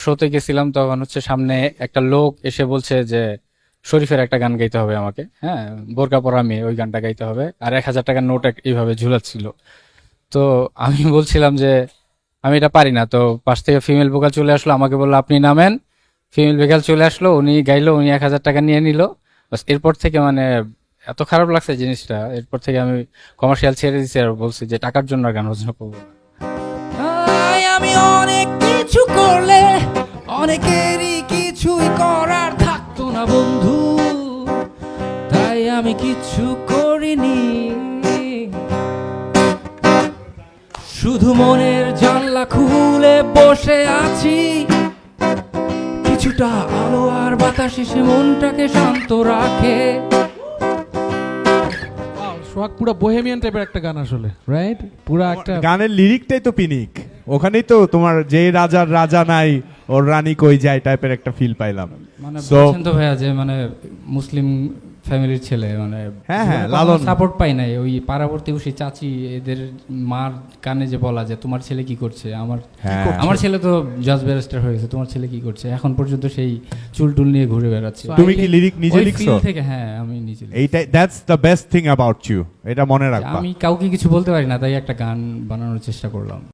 শোতে গেছিলাম, তখন হচ্ছে সামনে একটা লোক এসে বলছে যে শরীফের একটা গান গাইতে হবে আমাকে, হ্যাঁ, বোরকা পরা মেয়ে, ওই গানটা গাইতে হবে, আর 1,000 টাকার নোট এইভাবে ঝুলাচ্ছিল। তো আমি বলছিলাম যে আমি এটা পারি না। তো পাশ থেকে ফিমেল ভোকাল চলে আসলো, আমাকে বললো আপনি নামেন। ফিমেল ভোকাল চলে আসলো, উনি গাইলো, উনি 1,000 টাকা নিয়ে নিল। বাস এরপর থেকে মানে এত খারাপ লাগছে জিনিসটা, এরপর থেকে আমি কমার্শিয়াল ছেড়ে দিছি আর বলছি যে টাকার জন্য আর গান রচনা করবো না। আমি অনেক কিছু করলে অনেকেরই কিছুই করার থাকতো না বন্ধু, তাই আমি কিছু করিনি, শুধু মনের জানলা খুলে বসে আছি, কিছুটা আলো আর বাতাস এসে মনটাকে শান্ত রাখে। সোহাগ পুরো বোহেমিয়ান টাইপের একটা গান আসলে, রাইট? পুরো একটা গানের লিরিকটাই তো পিনিক, ওখানেই তো তোমার যে রাজার রাজা নাই ওর রানী কই যায় টাইপের একটা ফিল পাইলাম। মানে So- বলছেন তো ভাইয়া যে মানে মুসলিম ফ্যামিলির ছেলে, মানে হ্যাঁ, লালন। সাপোর্ট পাই নাই, ওই পাড়াবর্তী বসে চাচি এদের মার কানে যে বলা যে তোমার ছেলে কি করছে, হ্যাঁ। আমার ছেলে তো জাজ ব্যারিস্টার হয়ে গেছে, তোমার ছেলে কি করছে, এখন পর্যন্ত সেই চুল টুল নিয়ে ঘুরে বেড়াচ্ছে। তুমি কি লিরিক নিজে ওই লিখছো? feel থেকে, হ্যাঁ আমি নিজে লিখি। এইটা that's the best thing about you, এটা মনে রাখবা। আমি কাউকে কিছু বলতে পারি না, তাই একটা গান বানানোর চেষ্টা করলাম।